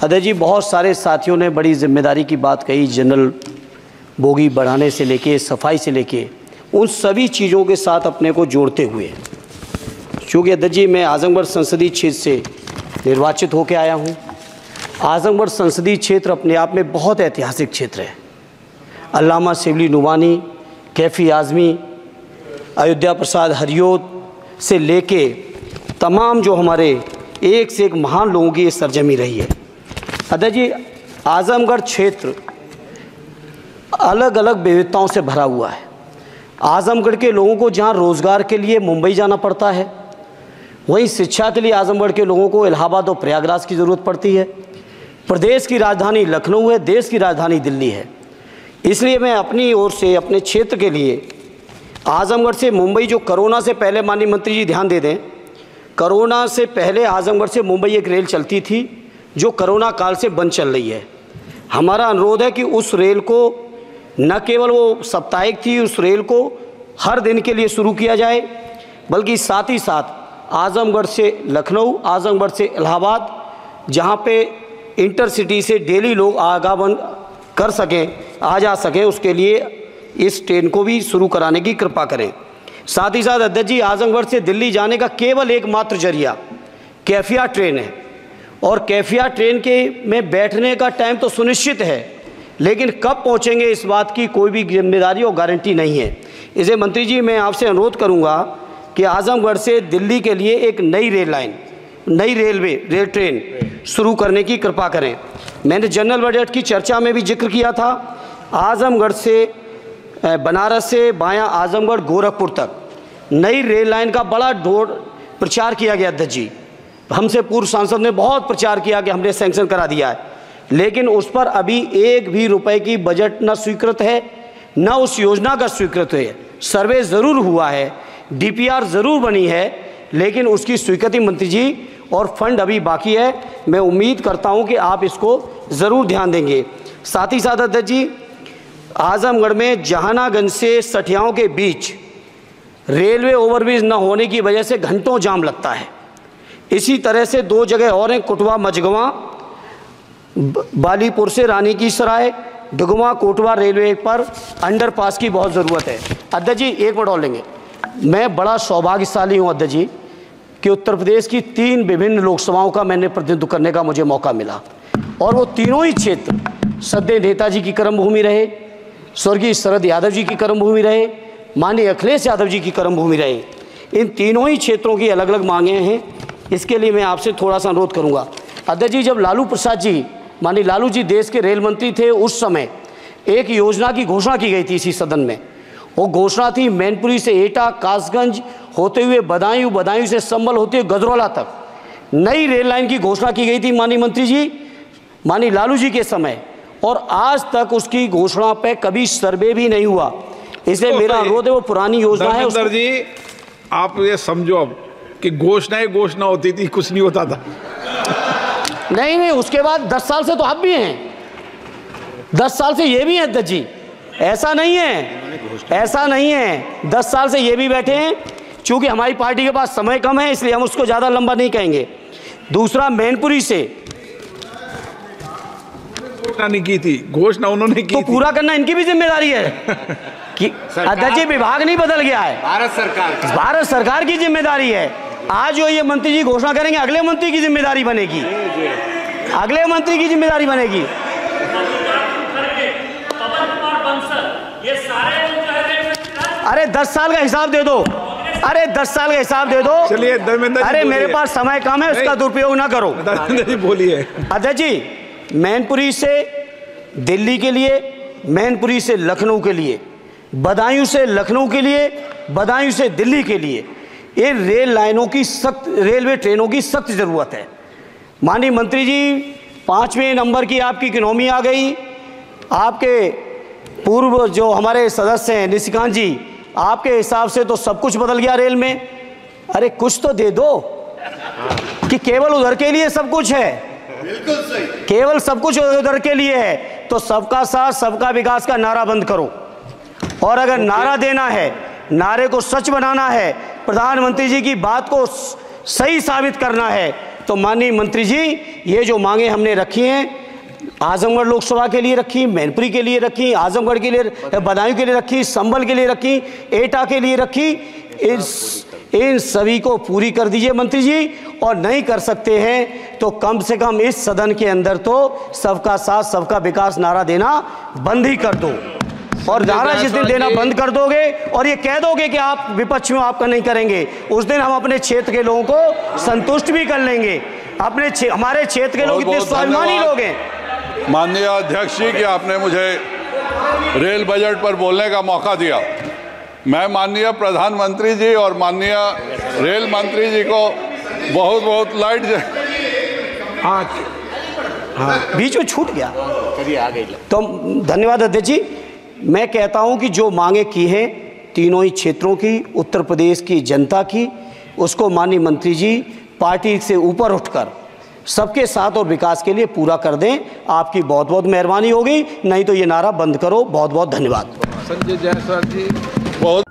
Other जी, बहुत सारे साथियों ने बड़ी जिम्मेदारी की बात कही, जनरल बोगी बढ़ाने से लेके सफाई से लेके उन सभी चीज़ों के साथ अपने को जोड़ते हुए, चूँकि अदर जी मैं आजमगढ़ संसदीय क्षेत्र से निर्वाचित होकर आया हूँ। आजमगढ़ संसदीय क्षेत्र अपने आप में बहुत ऐतिहासिक क्षेत्र है। अल्लामा शिबली नुमानी, कैफ़ी आज़मी, अयोध्या प्रसाद हरियोत से लेके तमाम जो हमारे एक से एक महान लोगों की ये सरजमी रही है। अदर जी, आजमगढ़ क्षेत्र अलग अलग विविधताओं से भरा हुआ है। आजमगढ़ के लोगों को जहाँ रोज़गार के लिए मुंबई जाना पड़ता है, वहीं शिक्षा के लिए आजमगढ़ के लोगों को इलाहाबाद और प्रयागराज की ज़रूरत पड़ती है। प्रदेश की राजधानी लखनऊ है, देश की राजधानी दिल्ली है। इसलिए मैं अपनी ओर से अपने क्षेत्र के लिए आजमगढ़ से मुंबई, जो कोरोना से पहले, माननीय मंत्री जी ध्यान दे दें, कोरोना से पहले आजमगढ़ से मुंबई एक रेल चलती थी जो कोरोना काल से बंद चल रही है। हमारा अनुरोध है कि उस रेल को न केवल वो साप्ताहिक थी, उस रेल को हर दिन के लिए शुरू किया जाए, बल्कि साथ ही साथ आजमगढ़ से लखनऊ, आजमगढ़ से इलाहाबाद, जहाँ पे इंटरसिटी से डेली लोग आवागमन कर सकें, आ जा सकें, उसके लिए इस ट्रेन को भी शुरू कराने की कृपा करें। साथ ही साथ अध्यक्ष जी, आजमगढ़ से दिल्ली जाने का केवल एकमात्र जरिया कैफिया ट्रेन है, और कैफिया ट्रेन के में बैठने का टाइम तो सुनिश्चित है, लेकिन कब पहुंचेंगे इस बात की कोई भी जिम्मेदारी और गारंटी नहीं है। इसे मंत्री जी मैं आपसे अनुरोध करूंगा कि आजमगढ़ से दिल्ली के लिए एक नई रेल लाइन, नई रेल ट्रेन शुरू करने की कृपा करें। मैंने जनरल बजट की चर्चा में भी जिक्र किया था, आजमगढ़ से बनारस से बायां आजमगढ़ गोरखपुर तक नई रेल लाइन का बड़ा प्रचार किया गया। अध्यक्ष जी, हमसे पूर्व सांसद ने बहुत प्रचार किया कि हमने सैंक्शन करा दिया है, लेकिन उस पर अभी एक भी रुपए की बजट न स्वीकृत है, न उस योजना का स्वीकृत है। सर्वे ज़रूर हुआ है, डीपीआर ज़रूर बनी है, लेकिन उसकी स्वीकृति मंत्री जी और फंड अभी बाकी है। मैं उम्मीद करता हूं कि आप इसको ज़रूर ध्यान देंगे। साथ ही साथ अध्यक्ष जी, आजमगढ़ में जहानागंज से सठियाओं के बीच रेलवे ओवरब्रिज न होने की वजह से घंटों जाम लगता है। इसी तरह से दो जगह और हैं, कुटवा मझगवां, बालीपुर से रानी की सराय, डुगवा कोटवा रेलवे पर अंडरपास की बहुत ज़रूरत है। अध्यक्ष जी, एक मिनट और लेंगे। मैं बड़ा सौभाग्यशाली हूँ अध्यक्ष जी कि उत्तर प्रदेश की 3 विभिन्न लोकसभाओं का मैंने प्रतिनिधित्व करने का मुझे मौका मिला, और वो तीनों ही क्षेत्र सदैव नेताजी की कर्मभूमि रहे, स्वर्गीय शरद यादव जी की कर्मभूमि रहे, माननीय अखिलेश यादव जी की कर्मभूमि रहे। इन तीनों ही क्षेत्रों की अलग अलग मांगें हैं। इसके लिए मैं आपसे थोड़ा सा अनुरोध करूंगा। अध्यक्ष जी, जब लालू प्रसाद जी, माननीय लालू जी देश के रेल मंत्री थे, उस समय एक योजना की घोषणा की गई थी इसी सदन में। वो घोषणा थी मैनपुरी से एटा, कासगंज होते हुए बदायूं, बदायूं से संभल होते हुए गजरौला तक नई रेल लाइन की घोषणा की गई थी माननीय मंत्री जी, माननीय लालू जी के समय, और आज तक उसकी घोषणा पे कभी सर्वे भी नहीं हुआ। इसलिए मेरा अनुरोध है, वो पुरानी योजना है। धर्मेंद्र जी, आप ये समझो अब कि घोषणा होती थी, कुछ नहीं होता था। नहीं, उसके बाद 10 साल से तो आप भी हैं, 10 साल से ये भी हैं अध्यक्ष जी, ऐसा नहीं है 10 साल से ये भी बैठे हैं। चूंकि हमारी पार्टी के पास समय कम है, इसलिए हम उसको ज़्यादा लंबा नहीं कहेंगे। दूसरा, मैनपुरी से घोषणा नहीं की थी, घोषणा उन्होंने की तो पूरा करना इनकी भी जिम्मेदारी है कि अध्यक्ष जी, विभाग नहीं बदल गया है, भारत सरकार की जिम्मेदारी है। आज जो ये मंत्री जी घोषणा करेंगे, अगले मंत्री की जिम्मेदारी बनेगी, अगले मंत्री की जिम्मेदारी बनेगी। अरे 10 साल का हिसाब दे दो, अरे 10 साल का हिसाब दे दो। चलिए धर्मेंद्र जी, अरे मेरे पास समय कम है, उसका दुरुपयोग ना करो। धर्मेंद्र जी बोलिए। अध्यक्ष जी, मैनपुरी से दिल्ली के लिए, मैनपुरी से लखनऊ के लिए, बदायूं से लखनऊ के लिए, बदायूं से दिल्ली के लिए ये रेल लाइनों की सख्त, रेलवे ट्रेनों की सख्त ज़रूरत है। माननीय मंत्री जी, 5वें नंबर की आपकी इकोनॉमी आ गई। आपके पूर्व जो हमारे सदस्य हैं निशिकांत जी, आपके हिसाब से तो सब कुछ बदल गया रेल में। अरे कुछ तो दे दो कि केवल उधर के लिए सब कुछ है। बिल्कुल सही, केवल सब कुछ उधर के लिए है तो सबका साथ सबका विकास का नारा बंद करो। और अगर नारा देना है, नारे को सच बनाना है, प्रधानमंत्री जी की बात को सही साबित करना है, तो माननीय मंत्री जी, ये जो मांगे हमने रखी हैं, आजमगढ़ लोकसभा के लिए रखी, मैनपुरी के लिए रखी, आजमगढ़ के लिए, बदायूं के लिए रखी, संभल के लिए रखी, एटा के लिए रखी, इन सभी को पूरी कर दीजिए मंत्री जी। और नहीं कर सकते हैं तो कम से कम इस सदन के अंदर तो सबका साथ सबका विकास नारा देना बंद ही कर दो। और नारा जिस दिन देना बंद कर दोगे और ये कह दोगे कि आप विपक्ष में आपका नहीं करेंगे, उस दिन हम अपने क्षेत्र के लोगों को संतुष्ट भी कर लेंगे। हमारे क्षेत्र के लोग इतने स्वाभिमानी लोग हैं। माननीय अध्यक्ष जी कि आपने मुझे रेल बजट पर बोलने का मौका दिया। मैं माननीय प्रधानमंत्री जी और माननीय रेल मंत्री जी को बहुत बहुत हाँ, बीच में छूट गया, तो धन्यवाद अध्यक्ष जी। मैं कहता हूं कि जो मांगे की हैं तीनों ही क्षेत्रों की, उत्तर प्रदेश की जनता की, उसको माननीय मंत्री जी पार्टी से ऊपर उठकर सबके साथ और विकास के लिए पूरा कर दें। आपकी बहुत बहुत मेहरबानी होगी, नहीं तो ये नारा बंद करो। बहुत बहुत धन्यवाद। संजय जायसवाल जी बहुत